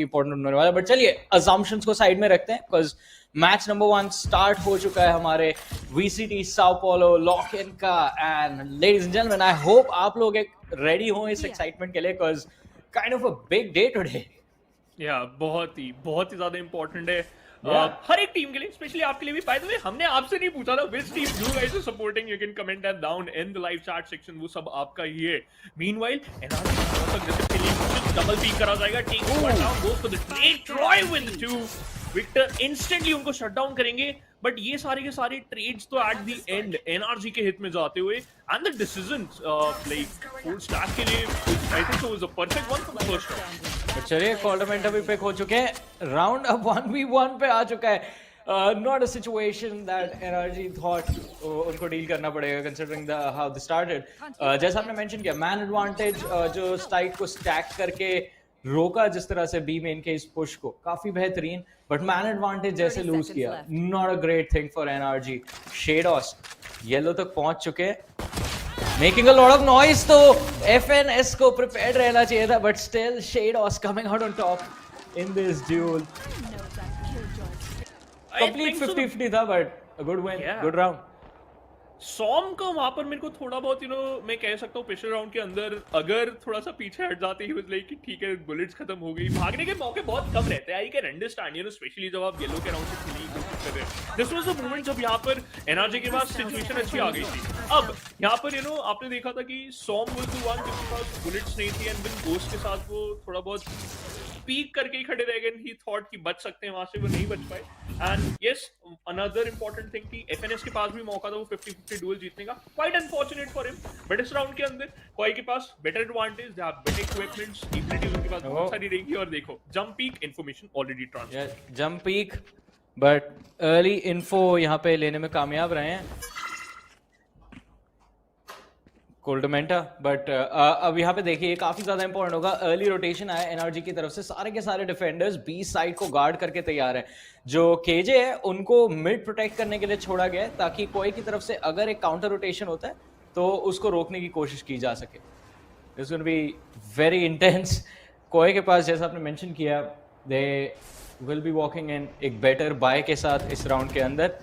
काफी इंपॉर्टेंट होने वाला है। बट चलिए अजम्पशंस को साइड में रखते हैं, बिकॉज मैच नंबर 1 स्टार्ट हो चुका है हमारे VCT Sao paulo lock in का। And ladies and gentleman, I hope आप लोग एक रेडी हो इस एक्साइटमेंट के लिए, because kind of a big day today. या बहुत ही ज्यादा इंपॉर्टेंट है हर एक टीम के लिए, स्पेशली आपके लिए भी। बाय द वे, हमने आपसे नहीं पूछा था which team you guys are supporting, you can comment that down in the live chat section, वो सब आपका ही है। मीनवाइल डबल पीक करा जाएगा, take one down, goes for the trade, try with 2 Victor instantly उनको शट डाउन करेंगे। But ये सारे के सारे ट्रेड्स तो एट द एंड एनआरजी के हित में जाते हुए, and the decisions like full stack के लिए I think so was a perfect one for the first round. चलिए कॉल्डमेंट अभी पिक हो चुके हैं, राउंड अब 1v1 पे आ चुका है। Not a situation that energy thought उनको डील करना पड़ेगा considering the how they started. जैसा आपने मेंशन किया, मैन एडवांटेज जो स्टाइक को स्टैक करके रोका जिस तरह से बी मेन के इस पुश को, काफी बेहतरीन। बट मैन एडवांटेज जैसे लूज किया, not a great thing for NRG. Shadows yellow तक पहुंच चुके हैं, making a lot of noise. तो एफएनएस को प्रिपेयर्ड रहना चाहिए था, but still shadows coming out on top in this duel. Complete 50-50 था, but good win, good round. Som का वहां पर मेरे को थोड़ा बहुत मैं कह सकता हूँ पिछले राउंड के अंदर अगर थोड़ा सा पीछे हट जाते ही लाइक कि ठीक है बुलेट्स खत्म हो गई, भागने के मौके बहुत कम रहते हैं। आई कैन अंडरस्टैंड स्पेशली जब आप येलो के राउंड से खेलने की कोशिश कर रहे हैं। दिस वाज द मोमेंट जब यहाँ पर एनआरजी के पास सिचुएशन अच्छी आ गई थी। अब यहाँ पर आपने देखा था कि सॉम वाज द वन जिसके पास बुलेट्स नहीं थी, एंड देन गोस्ट के साथ वो थोड़ा बहुत पीक करके ही खड़े रह गए। ही थॉट कि बच सकते हैं, वहां से वो नहीं बच पाए। And yes, another important thing कि एफएनएस के पास भी मौका था वो 50-50 डुएल जीतने का। Quite unfortunate for him, but इस राउंड के अंदर कोई के पास better advantage, they have better equipments, abilities उनके पास बहुत सारी रहेगी। और देखो jump peek information already transfer, jump peek but early info यहाँ पे लेने में कामयाब रहे हैं कोल्डमेंटा। बट अब यहाँ पे देखिए काफी ज्यादा इंपॉर्टेंट होगा, अर्ली रोटेशन आया एनआरजी की तरफ से। सारे के सारे डिफेंडर्स बी साइड को गार्ड करके तैयार हैं। जो केजे है उनको मिड प्रोटेक्ट करने के लिए छोड़ा गया है, ताकि कोई की तरफ से अगर एक काउंटर रोटेशन होता है तो उसको रोकने की कोशिश की जा सके। It's gonna be very intense. कोई के पास जैसा आपने मेंशन किया, they will be walking in एक बेटर बाय के साथ इस राउंड के अंदर।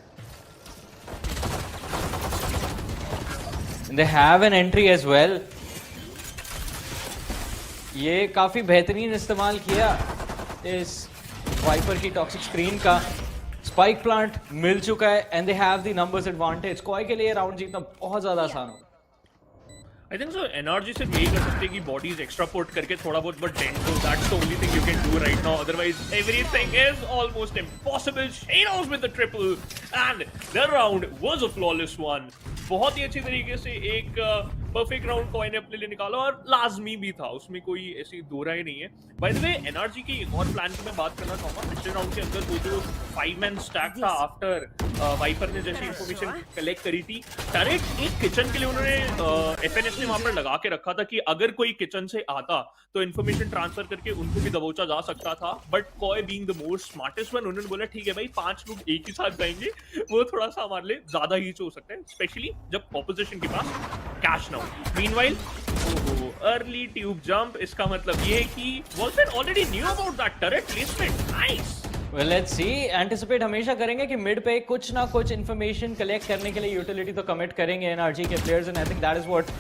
They have an entry as well. ये काफी बेहतरीन इस्तेमाल किया इस वाइपर की टॉक्सिक स्क्रीन का। स्पाइक प्लांट मिल चुका है and they have the numbers advantage. कोई के लिए राउंड जीतना बहुत ज्यादा आसान होगा। आई थिंक सो एनआरजी से यही कर सकते हैं कि बॉडीज एक्स्ट्रा पोर्ट करके थोड़ा बहुत, but dento that's the only thing you can do right now, otherwise everything is almost impossible. Shadows with the triple and the round was a flawless one. बहुत ही अच्छी तरीके से एक परफेक्ट राउंड कॉइन ने अपने लिए निकाला, और लाजमी भी था, उसमें कोई ऐसी दो राय नहीं है। बाय द वे, एनआरजी की एक और प्लान की मैं बात करना चाहूंगा। पिछले राउंड के अंदर वो जो 5-man स्टैक था आफ्टर वाइपर ने जैसी इंफॉर्मेशन कलेक्ट करी थी, डायरेक्ट एक किचन के लिए उन्होंने एफएनएस ने वहां पर लगा के रखा था कि अगर कोई किचन से आता तो इन्फॉर्मेशन ट्रांसफर करके उनको भी दबोचा जा सकता था। But coy being the most smartest one, उन्होंने बोला ठीक है भाई 5 लोग एक ही साथ जाएंगे, वो थोड़ा सा हमारे लिए ज्यादा ही हो सकता है, स्पेशली जब ऑपोजिशन के पास कैश ना हो। मीनवाइल अर्ली ट्यूब जंप, इसका मतलब ये है कि Wolson already knew about that turret placement. Nice. Well, let's see. Anticipate हमेशा करेंगे कि मिड पे कुछ ना कुछ इन्फॉर्मेशन कलेक्ट करने के लिए यूटिलिटी तो कमिट करेंगे एनआरजी के players, and I think that is what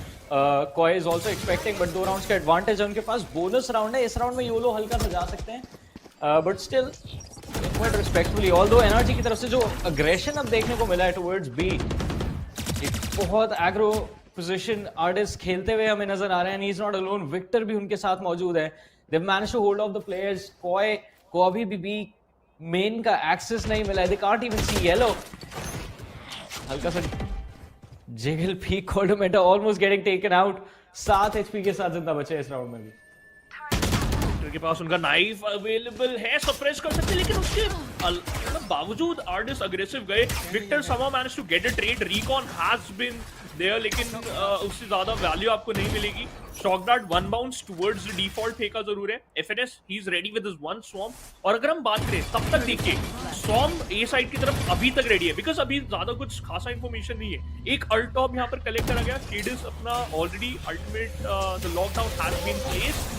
KOI is also expecting. But 2 rounds का एडवांटेज है उनके पास, बोनस राउंड है, इस राउंड में योलो हल्का सा जा सकते हैं, but still quite respectfully. Although NRG की तरफ से जो अग्रेशन अब देखने को मिला है टुवर्ड्स बी, एक बहुत एग्रो पोजीशन आर्टिस्ट खेलते हुए हमें नजर आ रहे हैं। He is not alone, Victor भी उनके साथ मौजूद है। They manage to hold off the players. कोई को अभी भी मेन का एक्सेस नहीं मिला है, they can't even see yellow. हल्का सा jiggle peek Koldamenta almost getting taken out, 7 HP के साथ जिंदा बचे इस राउंड में भी। के पास उनका नाइफ अवेलेबल है, सप्रेस कर सकते, लेकिन उसके बावजूद आर्टिस्ट अग्रेसिव गए। Victor somehow managed to get a trade, recon has been there, लेकिन उससे ज्यादा वैल्यू आपको नहीं मिलेगी। Shock dart 1 bounce towards the default फेंका जरूर है। FNS he is ready with his 1 swarm, और अगर हम बात करें तब तक देखिए स्वॉर्म ए साइड की तरफ अभी तक रेडी है, बिकॉज अभी ज्यादा कुछ खासा इंफॉर्मेशन नहीं है। एक अल्ट टॉप यहाँ पर कलेक्ट करा गया, केडिस अपना already ultimate the lockdown has been placed,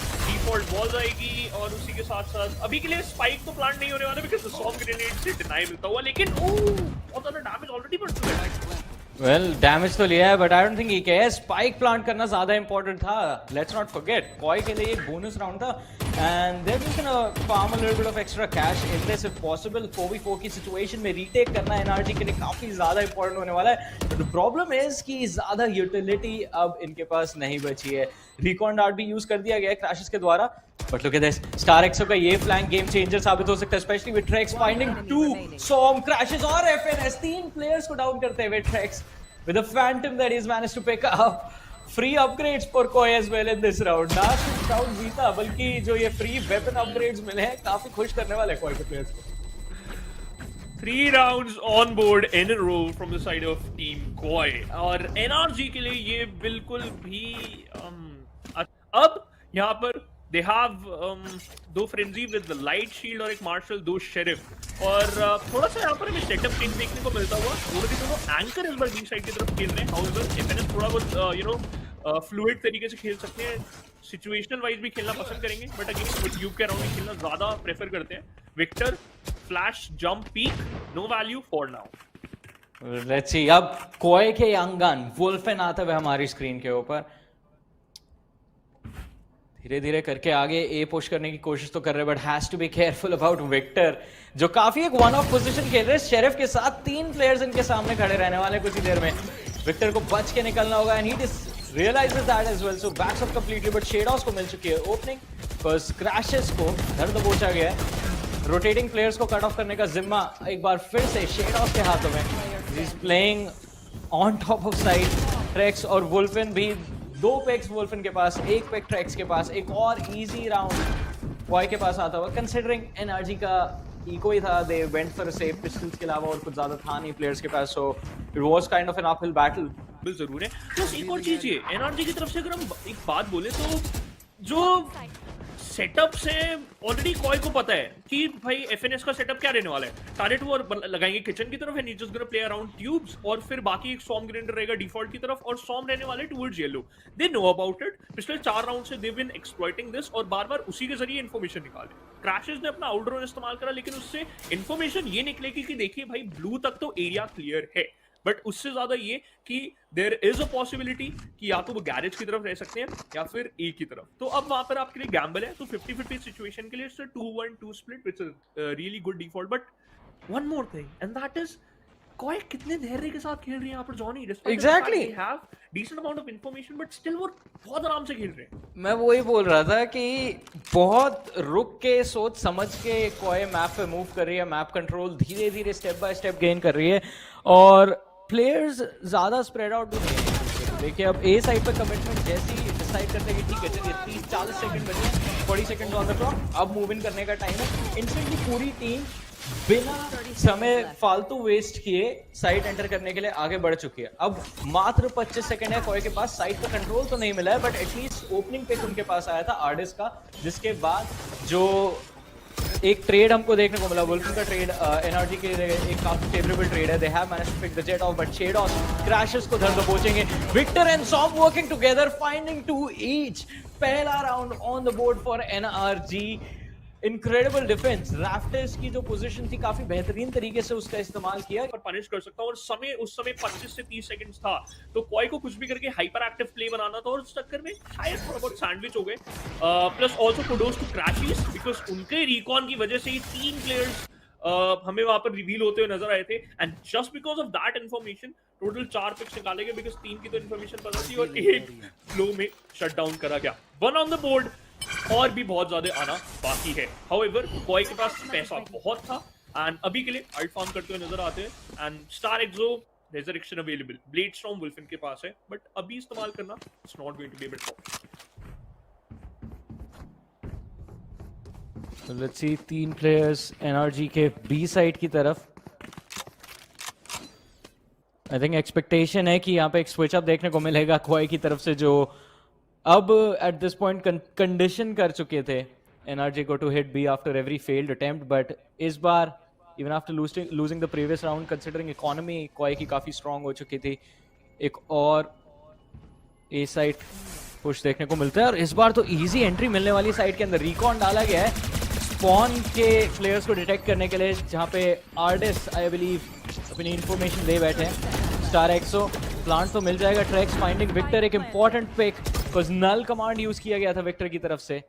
default ball आएगी और उसी के साथ साथ अभी के लिए स्पाइक तो प्लांट नहीं होने वाला बिकॉज़ द सॉफ्ट ग्रेनेड से डिनाई मिलता हुआ, लेकिन बहुत ज्यादा डैमेज ऑलरेडी पड़ चुका है। वेल डैमेज तो लिया है but I don't think he care. Spike plant करना ज्यादा इंपॉर्टेंट था। लेट्स नॉट फॉरगेट कॉय के लिए एक बोनस राउंड था and there is gonna form a little bit of extra cash in this if possible. 4v4 की situation में retake करना एनआरजी के लिए काफी ज्यादा इंपॉर्टेंट होने वाला है। बट द प्रॉब्लम इज कि ज्यादा यूटिलिटी अब इनके पास नहीं बची है। रिकॉन डार्ट भी यूज कर दिया गया है क्रैशेस के द्वारा, but look at this, Starxo का ये फ्लैंक गेम चेंजर साबित हो सकता है, especially with Trexx finding 2 Som crashies और एफएनएस 3 प्लेयर्स को डाउन करते हुए Trexx with a phantom that he's managed to pick up. Free upgrades for Koi as well in this round. ना सिर्फ round जीता बल्कि जो ये free weapon upgrades मिले हैं काफी खुश करने वाले Koi के players को। 3 rounds on board in a row from the side of team Koi और NRG के लिए ये बिल्कुल भी अब यहाँ पर they have 2 frenzy with the light shield और एक marshal, 2 sheriff और थोड़ा सा यहाँ पर हमें सेटअप चेंज देखने को मिलता हुआ। दोनों एंकर इस बार बी साइड की तरफ खेल रहे हैं। हाउसर एफएनएस थोड़ा बहुत फ्लूइड तरीके से खेल सकते हैं, सिचुएशनल वाइज भी खेलना पसंद करेंगे बट अगेन ट्यूब के अराउंड खेलना ज्यादा प्रेफर करते हैं। Victor flash jump peek no value for now. Let's see अब कोय के यंग गन वुल्फेन आता है हमारी स्क्रीन के ऊपर। धीरे धीरे करके आगे ए पुश करने की कोशिश तो कर रहे हैं but has to be careful about Victor जो काफी एक वन ऑफ पोजीशन खेल रहे हैं। शेरिफ के साथ 3 प्लेयर्स इनके सामने खड़े रहने वाले कुछ ही देर में। विक्टर को बच के निकलना होगा and he realizes that as well, so backs up completely but Shadows को मिल चुकी है ओपनिंग because crashes को धर दबोचा गया है। रोटेटिंग प्लेयर्स को कट ऑफ करने का जिम्मा एक बार फिर से Shadows के हाथों में। he is playing on top of side। Trexx और वुल्फिन भी 2 पेक्स वुल्फिन के पास, 1 पेक ट्रेक्स के पास, एक और इजी राउंड कॉय के पास आता हुआ कंसिडरिंग एनआरजी का इको ही था। They went for a safe pistols के अलावा और कुछ ज्यादा था नहीं प्लेयर्स के पास, so it was kind of an uphill battle. बिल्कुल जरूर है। प्लस एक और चीज ये एनआरजी की तरफ से अगर हम एक बात बोले तो जो सेटअप से ऑलरेडी कॉय को पता है कि भाई एफएनएस का सेटअप क्या रहने वाला है। टारगेट वो लगाएंगे किचन की तरफ and just gonna play around tubes और फिर बाकी एक सॉम ग्रेनेड रहेगा डिफॉल्ट की तरफ और सॉम रहने वाले towards yellow. They know about it. पिछले 4 राउंड से दे बीन एक्सप्लॉइटिंग दिस और बार-बार उसी के जरिए इंफॉर्मेशन निकाले। क्रैशेस ने अपना आउटड्रोन इस्तेमाल करा लेकिन उससे इंफॉर्मेशन ये निकलेगी कि देखिए भाई ब्लू तक तो एरिया क्लियर है बट उससे ज्यादा ये कि देयर इज अ पॉसिबिलिटी कि या तो वो गैरेज की तरफ रह सकते हैं या फिर ए की तरफ। तो अब वहां पर आपके लिए गैम्बल है तो 50-50 सिचुएशन के लिए it's a 2-1-2 split which is really good default. But one more thing and that is KOI कितने धैर्य के साथ खेल रही है यहाँ पर Johnny. Exactly have decent amount of information but still वो बहुत आराम से खेल रहे हैं। मैं वही बोल रहा था कि बहुत रुक के सोच समझ के कॉय मैप पे मूव कर रही है। मैप कंट्रोल धीरे धीरे स्टेप बाय स्टेप गेन कर रही है और प्लेयर्स ज्यादा स्प्रेड आउट भी नहीं है। देखिए अब ए साइड पे कमिटमेंट जैसे ही डिसाइड करते हैं कि ठीक है चलिए 30-40 सेकंड बचे, 40 सेकंड ऑन द क्लॉक, अब मूव इन करने का टाइम है। इंस्टेंटली पूरी टीम बिना समय फालतू वेस्ट किए साइट एंटर करने के लिए आगे बढ़ चुकी है। अब मात्र 25 सेकंड है कॉय के पास। साइट का कंट्रोल तो नहीं मिला है बट एटलीस्ट ओपनिंग पिक उनके पास आया था आर्डिस का, जिसके बाद जो एक ट्रेड हमको देखने को मिला वुल्फिन का ट्रेड एनआरजी के लिए एक काफी फेवरेबल ट्रेड है। They have managed to pick the jet off but shadows crashies को धर दबोचेंगे। Victor and Som working together finding 2 each. पहला round on the board for NRG. Incredible defence. Rafters की जो पोजीशन थी काफी बेहतरीन तरीके से उसका इस्तेमाल किया पर पनिश कर सकता हूं और समय उस समय 25 से 30 सेकंड्स था तो कॉय को कुछ भी करके हाइपर एक्टिव प्ले बनाना था और उस चक्कर में शायद थोड़ा बहुत सैंडविच हो गए। Plus also kudos to Crashies because उनके रिकॉन की वजह से ही 3 प्लेयर्स हमें वहां पर रिवील होते हुए नजर आए थे and just because of that information total 4 picks निकाले गए बिकॉज 3 की तो इंफॉर्मेशन पता थी और एक फ्लो में शट डाउन करा गया। 1 ऑन द बोर्ड और भी बहुत ज्यादा आना बाकी है। हाउएवर कॉय के पास पैसा बहुत था एंड अभी के लिए अल्ट फार्म करते हुए नजर आते हैं and Starxo resurrection available blade storm Wolfen के पास है बट अभी इस्तेमाल करना it's not going to be able तो लेट्स सी 3 प्लेयर्स एनआरजी के बी साइड की तरफ। आई थिंक एक्सपेक्टेशन है कि यहाँ पे एक स्विच अप देखने को मिलेगा कॉय की तरफ से जो अब एट दिस पॉइंट कंडीशन कर चुके थे एनआरजी को to hit B after every failed attempt but इस बार even after losing the previous round considering economy KOI की काफी स्ट्रांग हो चुकी थी। एक और ए साइड पुश देखने को मिलता है और इस बार तो इजी एंट्री मिलने वाली साइड के अंदर रिकॉन डाला गया है स्पॉन के प्लेयर्स को डिटेक्ट करने के लिए, जहाँ पे आर्टिस्ट आई बिलीव अपनी इंफॉर्मेशन दे बैठे हैं। स्टार एक्सो प्लांट तो मिल जाएगा, ट्रैक्स फाइंडिंग विक्टर एक important pick, because null command use किया गया था विक्टर की तरफ से।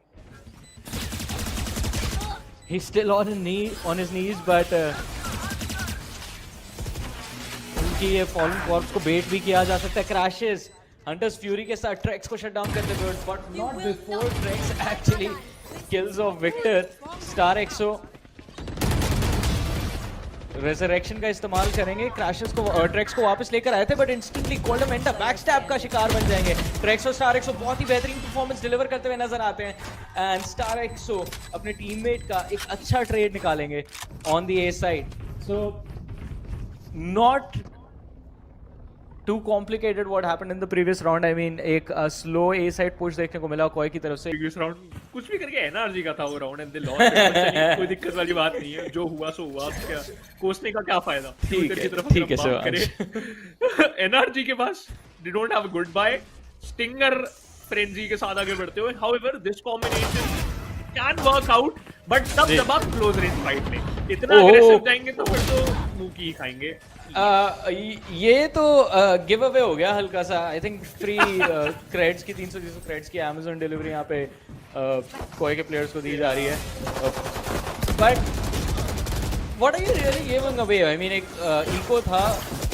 He still on his knees but उनकी ये फॉलन कॉर्प्स को बेट भी किया जा सकता है। क्रैशेस हंटर्स फ्यूरी के साथ ट्रैक्स को शट डाउन करते हुए, but not before tracks actually kills of Victor। Star Exo Resurrection का इस्तेमाल करेंगे, क्रैशेस को ट्रैक्स को वापस लेकर आए थे but instantly golden Manta backstab का शिकार बन जाएंगे। ट्रैक्स और स्टार एक्सो बहुत ही बेहतरीन परफॉर्मेंस डिलीवर करते हुए नजर आते हैं एंड स्टार एक्सो अपने टीममेट का एक अच्छा ट्रेड निकालेंगे on the A side. So not too complicated what happened in the previous round। I mean एक slow A side push देखने को मिला कोई की तरफ से। previous round कुछ भी करके एनआरजी का था वो राउंड एंड दे लॉस्ट, कोई दिक्कत वाली बात नहीं है, जो हुआ सो हुआ, क्या कोसने का क्या फायदा। ठीक है सर। एनआरजी के पास they don't have a good buy, stinger frenzy के साथ आगे बढ़ते हुए, however this combination can work out, but तब जब आप क्लोज रेंज फाइट में इतना अग्रेसिव जाएंगे तो फिर तो मुंह की खाएंगे। ये तो गिव अवे हो गया हल्का सा। आई थिंक फ्री क्रेडिट्स की 300 क्रेडिट्स की अमेज़न डिलीवरी यहाँ पे कोई के प्लेयर्स को दी जा रही है, but what are you really giving away? I mean एक इको था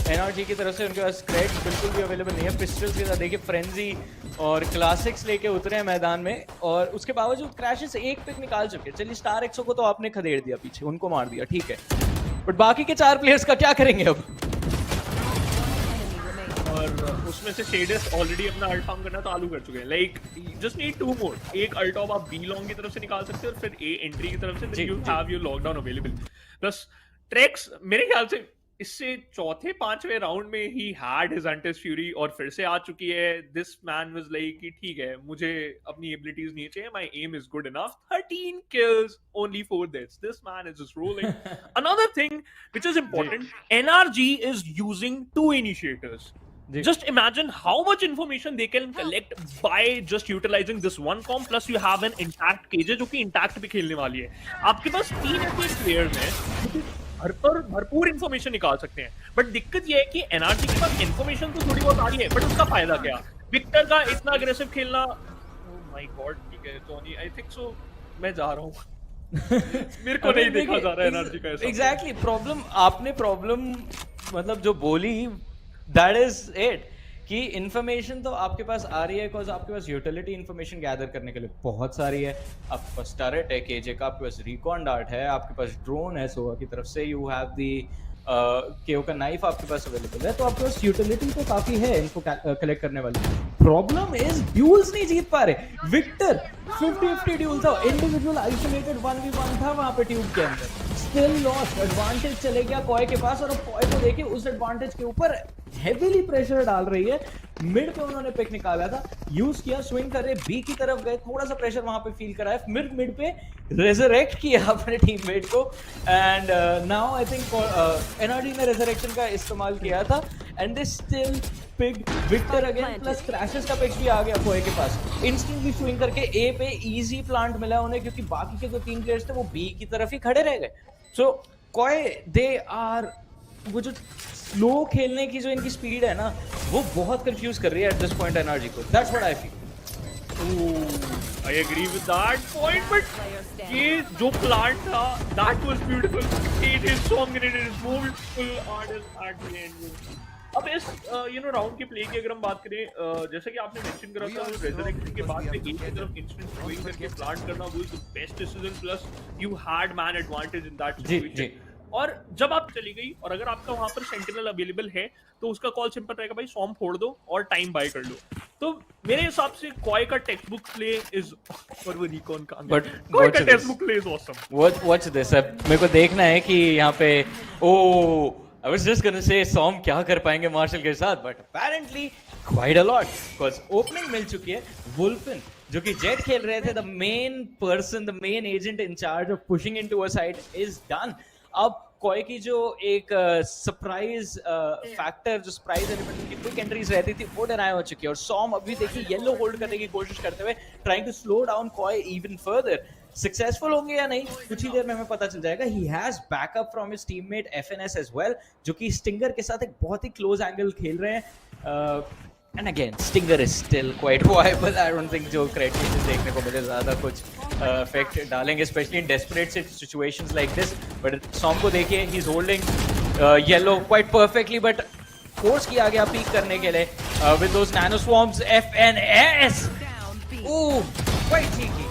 एनआरजी की तरफ से, उनके पास क्रेडिट्स बिल्कुल भी अवेलेबल नहीं है। पिस्टल्स के साथ देखिए फ्रेंजी और क्लासिक्स लेके उतरे हैं मैदान में और उसके बावजूद क्रैशेस एक पिक निकाल चुके हैं। चलिए स्टार एक्सो को तो आपने खदेड़ दिया पीछे, उनको मार दिया, ठीक है, बट बाकी के 4 प्लेयर्स का क्या करेंगे अब? और उसमें से शेडस ऑलरेडी अपना अल्ट फार्म करना चालू कर चुके हैं, लाइक जस्ट नीड 2 मोर। एक अल्ट ऑफ आप बी लॉन्ग की तरफ से निकाल सकते हो और फिर ए एंट्री की तरफ से, then you have your lockdown available. Plus Trexx मेरे ख्याल से इससे चौथे 5वें राउंड में ही हैड हिज हंटर्स फ्यूरी और फिर से आ चुकी है। दिस मैन वाज लाइक कि ठीक है, मुझे अपनी एबिलिटीज नहीं चाहिए, my aim is good enough. 13 kills, only 4 deaths. This man is just rolling. Another thing which is important, NRG is using 2 initiators. Just imagine how much information they can collect by just utilizing this one comp, plus you have an intact KJ जो कि intact भी खेलने वाली है। आपके पास 3 ऐसे players हैं भरपूर इंफॉर्मेशन निकाल सकते हैं, बट दिक्कत यह है कि एनआरजी के पास इंफॉर्मेशन तो थोड़ी बहुत आ रही है, बट उसका फायदा क्या? विक्टर का इतना अग्रेसिव खेलना, ओह माय गॉड, ठीक है टोनी, आई थिंक सो मैं जा रहा हूँ। मेरे को नहीं देखा जा रहा है एनआरजी का ऐसा। एग्जैक्टली, प्रॉब्लम आपने प्रॉब्लम मतलब जो बोली, दैट इज इट कि इन्फॉर्मेशन तो आपके पास आ रही है, बिकॉज आपके पास यूटिलिटी इन्फॉर्मेशन गैदर करने के लिए बहुत सारी है। आपके पास टरेट है केजे का, आपके पास रिकॉन डार्ट है, आपके पास ड्रोन है सोवा की तरफ से, यू हैव दी केओ का नाइफ आपके पास अवेलेबल है, तो आपके पास यूटिलिटी तो काफी है इनको कलेक्ट करने वाली। प्रॉब्लम इज ड्यूल्स नहीं जीत पा रहे। विक्टर 50-50 ड्यूल था, इंडिविजुअल आइसोलेटेड 1v1 था वहां पे ट्यूब के अंदर, स्टिल लॉस्ट। एडवांटेज चले गया कॉय के पास और अब कॉय को देखिए उस एडवांटेज के ऊपर हेवीली प्रेशर डाल रही है। मिड पे उन्होंने पिक निकाला था, यूज किया, स्विंग कर रहे, बी की तरफ गए, थोड़ा सा प्रेशर वहां पे फील कराया, मिड पे रेजरेक्ट किया अपने टीममेट को and now I think NRG ने रेजरेक्शन का इस्तेमाल किया था and they still pick Victor again, plus Crashies का पिक भी आ गया कोए के पास। इंस्टेंटली स्विंग करके ए पे इजी प्लांट मिला उन्हें, क्योंकि बाकी के जो 3 प्लेयर्स थे वो बी की तरफ ही खड़े रह गए। सो कोए दे आर, वो जो स्लो खेलने की जो इनकी स्पीड है ना, वो बहुत कंफ्यूज कर रही है एट दिस पॉइंट एनआरजी को। That's what I feel. I agree with that point, but ये जो प्लांट था that was beautiful, it is so great, it is so beautiful Ardiis at the end. अब इस round के play की अगर हम बात करें, जैसे कि आपने मेंशन करा था, रेजरेक्शन के बाद में एक की तरफ इंस्टेंट स्विंग करके प्लांट करना वो the best decision, plus you had man advantage in that situation. और जब आप चली गई और अगर आपका वहां पर सेंटिनल अवेलेबल है तो उसका कॉल सिंपल रहेगा, भाई सॉम फोड़ दो और टाइम बाय कर लो। तो मेरे हिसाब से कॉय का टेक्स्ट बुक प्ले इज, और वो रिकॉन का कॉय का text book play is awesome. What's this? अब मेरे को देखना है कि यहाँ पे I was just gonna say सॉम क्या कर पाएंगे मार्शल के साथ, but apparently quite a lot, because opening मिल चुकी है। वुल्फिन जो कि जेट खेल रहे थे, the main person, the main agent in charge of pushing into a side is done। अब कोई की जो एक सरप्राइज फैक्टर, जो सरप्राइज एलिमेंट की क्विक एंट्रीज रहती थी, वो डिनाई हो चुकी है। और सॉम अभी देखिए येलो होल्ड करने की कोशिश करते हुए, ट्राइंग टू स्लो डाउन कोई इवन फर्दर। सक्सेसफुल होंगे या नहीं कुछ ही देर में हमें पता चल जाएगा। He has backup from his teammate FNS as well, जो कि स्टिंगर के साथ एक बहुत ही क्लोज एंगल खेल रहे हैं। And again stinger is still quite viable. I don't think जो क्रेट केसेस देखने को मिले ज्यादा कुछ इफेक्ट डालेंगे, especially in desperate situations like this. But Som को देखिए, he is holding yellow quite perfectly, but force किया गया पीक करने के लिए with those nano swarms. FNS quite ठीक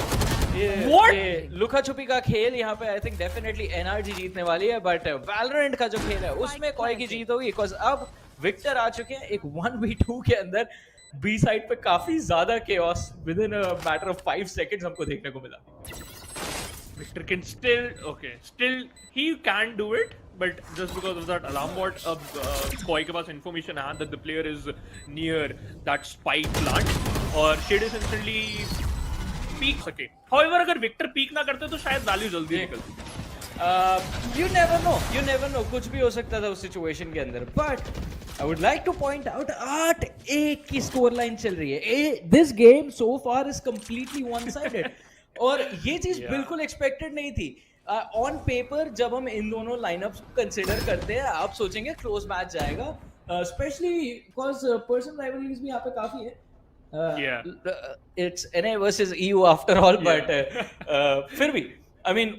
ये लुका छुपी का खेल यहाँ पे आई थिंक डेफिनेटली एनआरजी जीतने वाली है। बट वैलोरेंट का जो खेल है उसमें कोई की जीत होगी, बिकॉज अब विक्टर आ चुके हैं एक 1v2 के अंदर। बी साइड पे काफी ज्यादा chaos with in a matter of 5 seconds हमको देखने को मिला। Victor can still he can do it, but just because of that alarm bot, Koi के पास information है that the player is near that spike plant और Shade is instantly peek सके। However, अगर Victor peek ना करते तो शायद value जल्दी निकलती। You never know, कुछ भी हो सकता था उस सिचुएशन के अंदर। But I would like to point out 8-1 की स्कोर लाइन चल रही है। This game so far is completely one-sided और ये चीज बिल्कुल एक्सपेक्टेड नहीं थी। ऑन पेपर जब हम इन दोनों लाइनअप्स को कंसिडर करते हैं, आप सोचेंगे क्लोज मैच जाएगा, स्पेशली बिकॉज पर्सनल राइवलरीज भी यहाँ पे काफी है। It's NA versus EU after all, but फिर भी I mean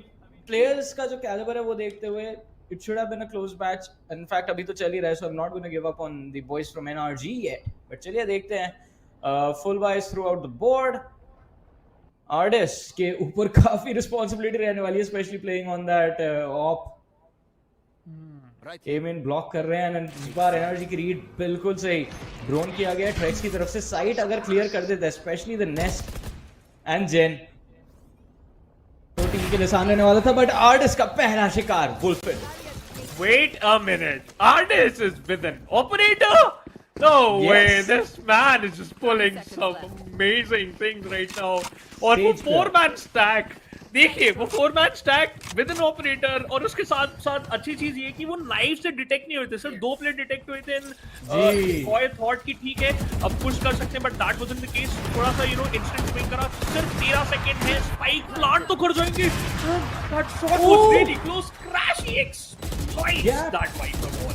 प्लेयर्स का जो कैलिबर है वो देखते हुए it should have been a close match. In fact अभी तो चल ही रहा है, so I'm not going to give up on the boys from NRG yet. But चलिए देखते हैं। full buys throughout the board. Ardis के ऊपर काफी रिस्पॉन्सिबिलिटी रहने वाली है, specially playing on that op. एम इन ब्लॉक कर रहे हैं, इस बार एनर्जी की रीड बिल्कुल सही ड्रोन किया गया ट्रेक्स की तरफ से। साइट अगर क्लियर कर देता है, स्पेशली द नेस्ट एंड जेन, तो टीम के लिए सामने आने वाला था। बट आर्टिस का पहला शिकार वुल्फिन। Wait a minute, Ardis is with an operator? No way, this man is just pulling some amazing things right now. और वो 4-man stack, देखिए वो 4-man stack with an operator, और उसके साथ साथ अच्छी चीज ये कि वो नाइफ से डिटेक्ट नहीं हुए थे, सिर्फ 2 प्लेयर डिटेक्ट हुए थे। कोई थॉट कि ठीक है अब पुश कर सकते हैं, but that wasn't the case. थोड़ा सा इंस्टेंट स्विंग करा, सिर्फ 13 सेकंड है, स्पाइक प्लांट तो कर जाएंगे। That shot was really close, Crashies exploits that Viper ball.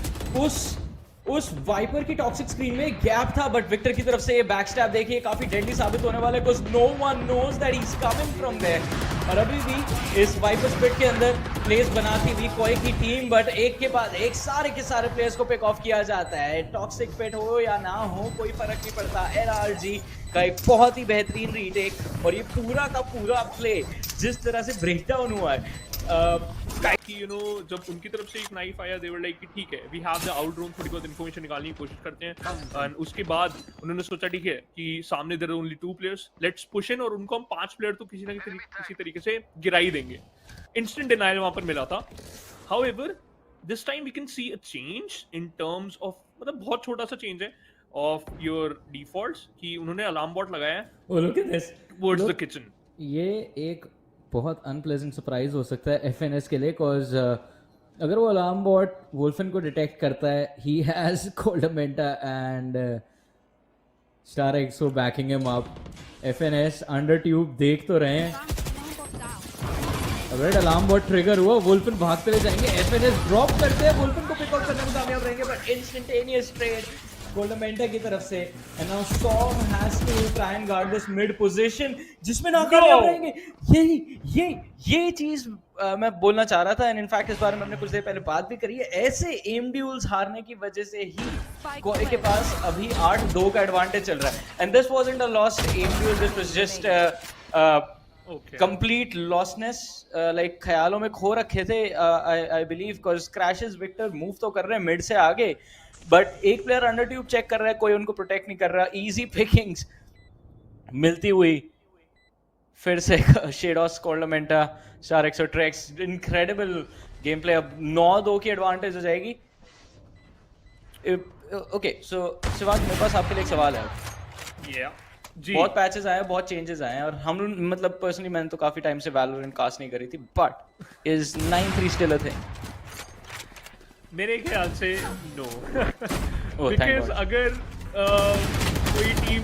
उस वाइपर की टॉक्सिक स्क्रीन में गैप था, बट विक्टर की तरफ से ये बैकस्टैब देखिए काफी डेडली साबित होने वाला है, because no one knows that he is coming from there. और अभी भी इस वाइपर स्पिट के अंदर प्लेस बनाती हुई कोई की टीम, बट एक के बाद एक सारे के सारे प्लेयर्स को पिक ऑफ किया जाता है। टॉक्सिक पिट हो या ना हो कोई फर्क नहीं पड़ता। एनआरजी का एक बहुत ही बेहतरीन रीटेक, और ये पूरा का पूरा प्ले जिस तरह से ब्रेकडाउन हुआ है कि जब उनकी तरफ से एक नाइफ आया, दे वर लाइक कि ठीक है we have the out drone, थोड़ी बहुत इंफॉर्मेशन निकालने की कोशिश करते हैं। एंड उसके बाद उन्होंने सोचा ठीक है कि सामने there are only 2 players, let's push in, और उनको हम 5 प्लेयर तो किसी ना किसी तरीके से गिरा ही देंगे। इंस्टेंट डिनायल वहां पर मिला था। However this time we can see a change in terms of, मतलब बहुत छोटा सा चेंज है ऑफ योर डिफॉल्ट्स, कि उन्होंने अलार्म बॉट लगाया है टुवर्ड्स द किचन। ये एक बहुत अनप्लेजेंट सरप्राइज हो सकता है एफएनएस के लिए, बिकॉज अगर वो अलार्म बॉट वुल्फिन को डिटेक्ट करता है, he has Koldamenta and Starxo backing him up. FNS under tube देख तो रहे हैं, अगर अलार्म बॉट ट्रिगर हुआ वुल्फिन भागते हुए जाएंगे, एफएनएस ड्रॉप करते हैं, वुल्फिन को पिक आउट करने में कामयाब रहेंगे, बट इंस्टेंटेनियस ट्रेड कोल्डमेंटा की तरफ से। And now Som has to try and guard this mid position, जिसमें नाकामयाब रहेंगे। ये चीज मैं बोलना चाह रहा था, एंड इनफैक्ट इस बारे में हमने कुछ देर पहले बात भी करी है। ऐसे एम ड्यूल्स हारने की वजह से ही कोई के पास अभी 8-2 का एडवांटेज चल रहा है। And this wasn't a lost aim duel, this was just complete lossness, like ख्यालों में खो रखे थे I believe, because crashies Victor move तो कर रहे हैं मिड से आगे, बट एक प्लेयर अंडर ट्यूब चेक कर रहा है, कोई उनको प्रोटेक्ट नहीं कर रहा। इजी पिकिंग्स मिलती हुई फिर से शेडोस, कोल्डमेंटा, स्टार एक्सो, ट्रेक्स, इनक्रेडिबल गेम प्ले। अब 9-2 की एडवांटेज हो जाएगी। ओके सो शिवांग, मेरे पास आपके लिए एक सवाल है। जी, बहुत पैचेस आए हैं, बहुत चेंजेस आए हैं, और हम मतलब पर्सनली मैंने तो काफी टाइम से वैलोरेंट कास्ट नहीं करी थी, but is 9-3 still a thing? मेरे ख्याल से no Oh, thank because God. अगर कोई टीम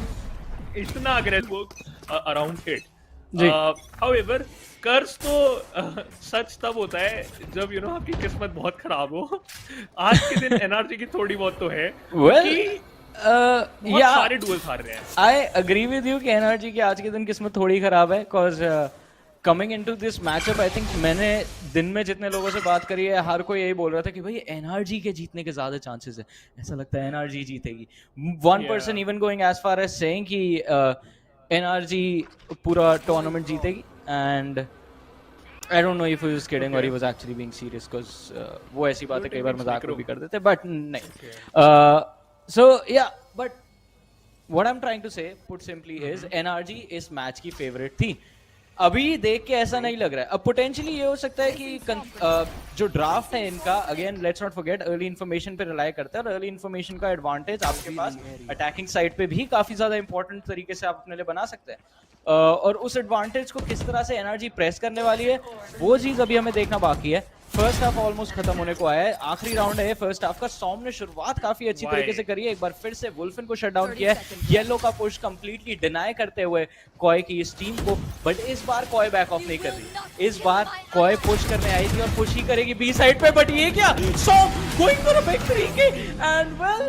इतना अग्रेसिव अराउंड इट जी. हाउएवर कर्स तो सच तब होता है जब आपकी किस्मत बहुत खराब हो। आज के दिन एनआरजी की थोड़ी बहुत तो है Well, कि बहुत yeah, सारे डुएल्स हार रहे हैं। I agree with you कि एनआरजी की आज के दिन किस्मत थोड़ी खराब है cause coming into this matchup I think मैंने दिन में जितने लोगों से बात करी है हर कोई यही बोल रहा था कि भाई एनआरजी के जीतने के ज्यादा चांसेस है, ऐसा लगता है एनआरजी जीतेगी। One Yeah. Person even going as far as saying कि एनआरजी पूरा टूर्नामेंट जीतेगी and I don't know if he was kidding और he was actually being serious because वो ऐसी बातें कई बार मजाक में भी कर देते बट नहीं। So yeah but what I am trying to say put simply is NRG इस मैच की फेवरेट थी। अभी देख के ऐसा नहीं लग रहा है। अब पोटेंशियली ये हो सकता है कि जो ड्राफ्ट है इनका, again let's not forget early information पे रिलाई करता है और अर्ली इन्फॉर्मेशन का एडवांटेज आपके पास अटैकिंग साइड पे भी काफी ज्यादा इंपॉर्टेंट तरीके से आप अपने लिए बना सकते हैं। और उस एडवांटेज को किस तरह से एनआरजी प्रेस करने वाली है वो चीज अभी हमें देखना बाकी है। फर्स्ट हाफ ऑलमोस्ट खत्म होने को आया है, आखिरी राउंड है फर्स्ट हाफ का। सॉम ने शुरुआत काफी अच्छी तरीके से करी है, एक बार फिर से वुल्फिन को शट डाउन किया है, येलो का पुश कंप्लीटली डिनाई करते हुए कॉय की इस टीम को। बट इस बार कॉय बैक ऑफ नहीं कर रही, इस बार कॉय पुश करने आई थी और पुश ही करेगी बी साइड पे। बट ये क्या, Som going for a big 3K and well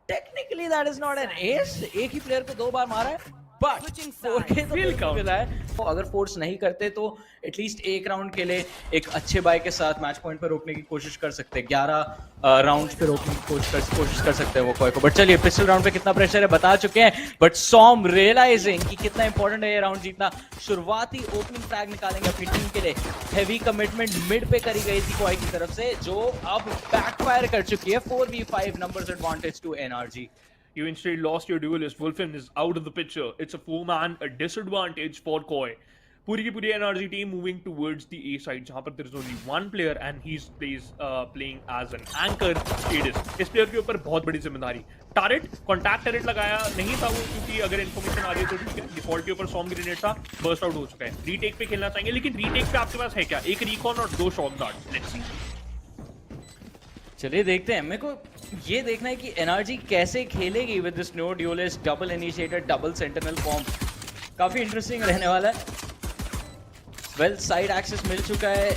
technically that is not an ace. एक ही प्लेयर को दो बार मारा है बट 4K तो बिल्कुल मिला है। तो अगर फोर्स नहीं करते तो एटलीस्ट एक राउंड के लिए एक अच्छे बाय के साथ मैच पॉइंट पर रोकने की कोशिश कर सकते हैं। 11 राउंड्स पे रोकने की कोशिश कर सकते हैं वो कॉय को। बट चलिए पिस्टल राउंड पे कितना प्रेशर है बता चुके हैं, बट सॉम रियलाइजिंग कि कितना इंपॉर्टेंट है ये राउंड जीतना, शुरुआती ओपनिंग फ्लैग निकालेंगे अपनी टीम के लिए। हैवी कमिटमेंट मिड पे करी गई थी कॉय की तरफ से जो अब बैकफायर कर चुकी है। 4v5 numbers advantage to NRG. You instead lost your duelist. Wulfin is out of the picture. It's a 4-man, a disadvantage for Koi. पूरी की पूरी NRG team moving towards the A side, जहाँ पर there is only one player and he's playing as an anchor. Stadis. इस player के ऊपर बहुत बड़ी जिम्मेदारी। Turret, contact turret लगाया नहीं था वो, क्योंकि अगर information आ गई तो ठीक है। Default के ऊपर Storm Grenade था, burst out हो चुका है। Retake पे खेलना चाहेंगे, लेकिन retake पे आपके पास है क्या? एक recon और 2 shock darts. Let's see. चलिए देखते हैं। मेरे को ये देखना है कि एनआरजी कैसे खेलेगी with this no duelist double initiator double sentinel form. काफी इंटरेस्टिंग रहने वाला है। वेल साइड एक्सेस मिल चुका है।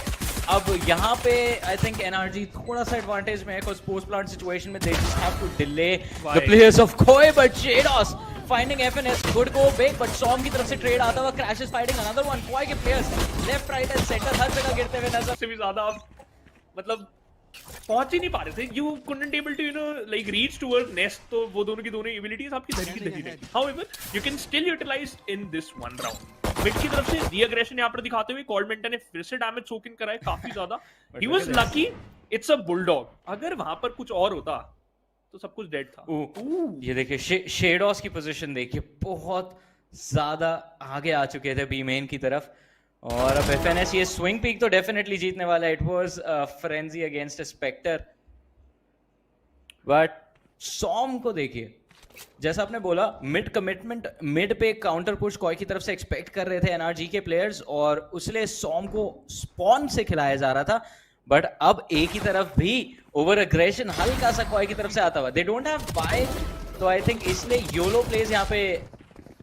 अब यहाँ पे आई थिंक एनआरजी थोड़ा सा एडवांटेज में है, बिकॉज़ पोस्ट प्लांट सिचुएशन में they just have to delay the players of Koi. But Sheydos finding FNS good go big, but Som की तरफ से ट्रेड आता हुआ crashes fighting another one. Koi के players left right and centre हर जगह गिरते हुए नजर। से भी ज्यादा मतलब पहुंच ही नहीं पा रहे थे। You couldn't able to like reach towards nest, तो वो दोनों की दोनों एबिलिटीज आपकी धरी की धरी रही। However, you can still utilize in this one round. Mid की तरफ से री-एग्रेशन यहाँ पर दिखाते हुए कॉल्डमेंटन ने फिर से डैमेज सोक इन करा है काफी ज्यादा। He was lucky. It's a bulldog. अगर वहां पर कुछ और होता तो सब कुछ डेड था। ये देखिए शेडोस की पोजीशन देखिए, बहुत ज्यादा आगे आ चुके थे बी मेन की तरफ। और अब एफएनएस ये स्विंग पीक तो डेफिनेटली जीतने वाला है। It was frenzy against a spectre. But Som को देखिए, जैसा आपने बोला मिड कमिटमेंट, मिड पे काउंटर पुश कॉय की तरफ से एक्सपेक्ट कर रहे थे एनआरजी के प्लेयर्स और उसलिए सॉम को स्पॉन से खिलाया जा रहा था। बट अब ए की तरफ भी ओवर अग्रेशन हल्का सा कॉय की तरफ से आता हुआ। दे डोंट हैव बाय, तो आई थिंक इसलिए योलो प्लेज यहाँ पे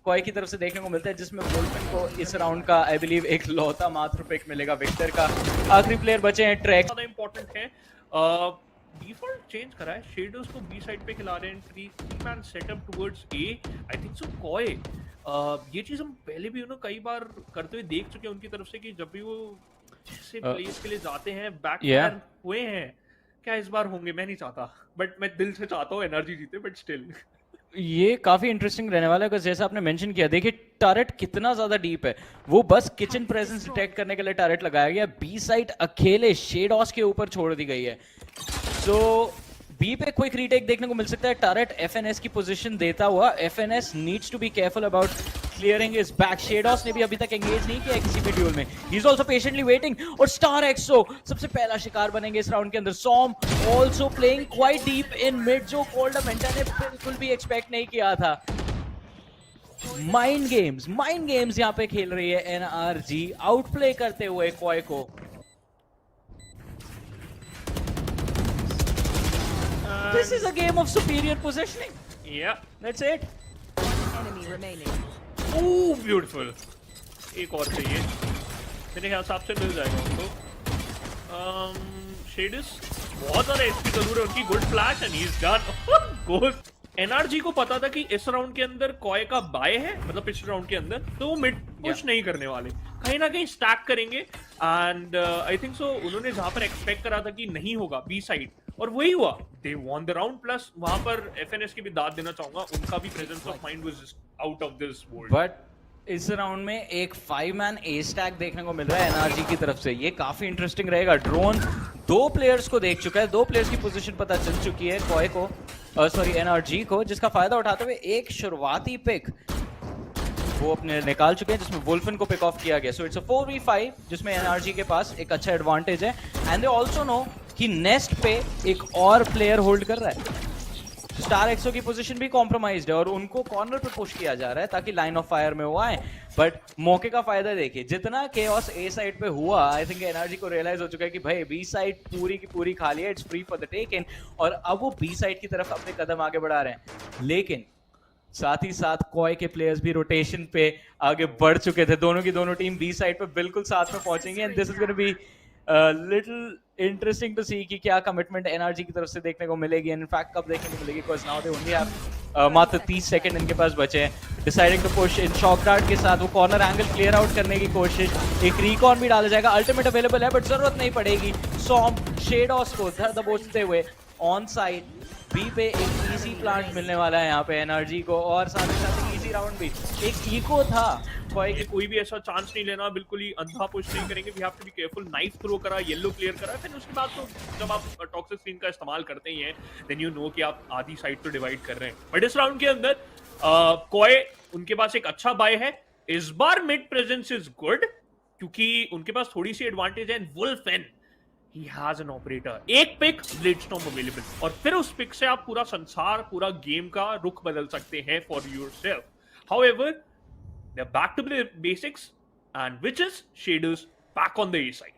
कॉय की तरफ से देखने को मिलता है, जिसमें वुल्फिन को इस राउंड का आई बिलीव एक लौता मात्र पिक मिलेगा विक्टर का। आखिरी प्लेयर बचे हैं ट्रैक। ज्यादा इंपॉर्टेंट है। डिफॉल्ट चेंज करा है, शेडोस को बी साइड पे खिला रहे हैं। 3-man setup towards a. I think so coy ये चीज हम पहले भी कई बार करते हुए देख चुके हैं उनकी तरफ से कि जब भी वो ऐसे प्लेस के लिए जाते हैं बैकफायर हुए हैं। क्या इस बार होंगे? मैं नहीं चाहता, बट मैं दिल से चाहता हूँ एनर्जी जीते, बट स्टिल ये काफी इंटरेस्टिंग रहने वाला है, because जैसा आपने मेंशन किया, देखिए टैरेट कितना ज्यादा डीप है। वो बस किचन प्रेजेंस डिटेक्ट करने के लिए टैरेट लगाया गया। बी साइड अकेले शेडोस के ऊपर छोड़ दी गई है। सो बी पे क्विक रीटेक देखने को मिल सकता है। टैरेट एफएनएस की पोजीशन देता हुआ। FNS needs to be careful about clearing his back. Sheydos ने भी अभी तक एंगेज नहीं किया किसी भी ड्यूल में। He is also patiently waiting. और स्टार एक्सो सबसे पहला शिकार बनेंगे इस राउंड के अंदर। Som also playing quite deep in mid, जो कोल्डमेंटन ने बिल्कुल भी एक्सपेक्ट नहीं किया था। माइंड गेम्स यहाँ पे खेल रही है एनआरजी, आउटप्ले करते हुए कॉय को। This is a game of superior positioning. Yeah. That's it. Enemy remaining. Oh, beautiful. एक और चाहिए मेरे ख्याल से आपसे मिल जाएगा उनको। शेडिस बहुत ज़्यादा एचपी जरूर है उनकी। Good flash and he is done. Goal. NRG को पता था कि इस राउंड के अंदर कॉय का बाय है, मतलब पिछले राउंड के अंदर, तो वो मिड पुश नहीं करने वाले, कहीं ना कहीं स्टैक करेंगे। एंड आई थिंक सो उन्होंने जहां पर एक्सपेक्ट करा था कि नहीं होगा बी साइड, और वही हुआ। They won the round. Plus वहां पर एफएनएस की भी दाद देना चाहूंगा, उनका भी presence of mind was out of this world. But इस राउंड में एक 5 मैन ए स्टैक देखने को मिल रहा है एनआरजी की तरफ से। ये काफी इंटरेस्टिंग रहेगा। ड्रोन 2 प्लेयर्स को देख चुका है, 2 प्लेयर्स की पोजीशन पता चल चुकी है कॉय को, सॉरी एनआरजी को, जिसका फायदा उठाते हुए एक शुरुआती पिक वो अपने निकाल चुके हैं, जिसमें वुल्फन को पिक ऑफ किया गया। सो इट्स अ 4v5 जिसमें एनआरजी के पास एक अच्छा एडवांटेज है। एंड दे आल्सो नो कि नेस्ट पे एक और प्लेयर होल्ड कर रहा है। स्टार एक्सो की पोजीशन भी कॉम्प्रोमाइज्ड है और उनको कॉर्नर पे पुश किया जा रहा है ताकि लाइन ऑफ फायर में वो आए। बट मौके का फायदा देखिए, जितना केओस ए साइड पे हुआ, आई थिंक एनआरजी को रियलाइज हो चुका है कि भाई बी साइड पूरी की पूरी खाली है, it's free for the taking. और अब वो बी साइड की तरफ अपने कदम आगे बढ़ा रहे हैं। लेकिन साथ ही साथ कॉय के प्लेयर्स भी रोटेशन पे आगे बढ़ चुके थे। दोनों की दोनों टीम बी साइड पे बिल्कुल साथ में पहुंचेंगे। And this is gonna be little interesting to see कि क्या कमिटमेंट एनआरजी की तरफ से देखने को मिलेगी। इनफैक्ट कब देखने को मिलेगी, because now they only have मात्र 30 सेकंड इनके पास बचे हैं। Deciding to push in shock dart के साथ वो कॉर्नर एंगल क्लियर आउट करने की कोशिश। एक रिकॉन भी डाला जाएगा, अल्टीमेट अवेलेबल है बट जरूरत नहीं पड़ेगी। सॉम शेडॉस को धर दबोचते हुए ऑन साइड बी पे एक इजी प्लांट मिलने वाला है यहाँ पे एनआरजी को, और साथ ही साथ एक इजी राउंड भी। एक इको था कोई भी ऐसा चांस नहीं लेना, बिल्कुल ही अंधा पुश नहीं करेंगे। We have to be careful. Knife throw करा, येलो क्लियर करा, फिर उसके बाद तो जब आप टॉक्सिक स्क्रीन का इस्तेमाल करते ही हैं, देन यू नो कि आप आधी साइड तो डिवाइड कर रहे हैं। बट इस राउंड के अंदर कॉय उनके पास एक अच्छा बाय है। इस बार मिड प्रेजेंस इज गुड क्योंकि उनके पास थोड़ी सी एडवांटेज है। वुल्फन he has an operator, एक पिक ब्लेडस्टॉर्म अवेलेबल, और फिर उस पिक से आप पूरा संसार, पूरा गेम का रुख बदल सकते हैं for yourself. However they are back to the basics, and which is Shaders back on the A side.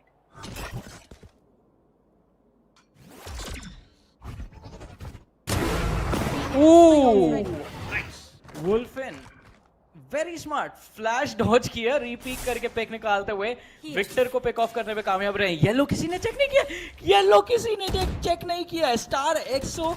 Ooh, Nice. Wolfen very smart, flash dodge किया, रीपीक करके पिक निकालते हुए विक्टर को पिक ऑफ करने में कामयाब रहे। येलो किसी ने चेक नहीं किया, येलो किसी ने चेक नहीं किया। Starxo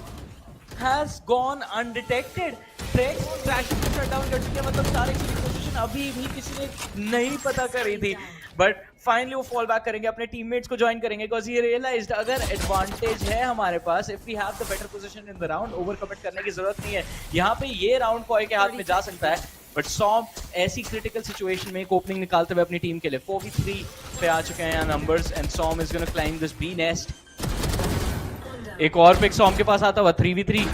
has gone undetected. Trexx Crash को शट डाउन कर चुके हैं, मतलब स्टार एक्सो की पोजीशन अभी भी किसी ने नहीं पता करी थी। बट फाइनली वो फॉल बैक करेंगे, अपने टीममेट्स को ज्वाइन करेंगे, बिकॉज़ ये रियलाइज्ड अगर एडवांटेज है हमारे पास, if we have the better position in the round, over commit करने की जरूरत नहीं है। यहाँ पे ये राउंड कॉय के हाथ में जा सकता है। बट सॉम ऐसी क्रिटिकल सिचुएशन में एक ओपनिंग निकालते हुए अपनी टीम के लिए 4v3 पे आ चुके हैं यहाँ numbers, and Som is gonna climb this B nest. एक और पिक सॉम के पास आता हुआ 3v3,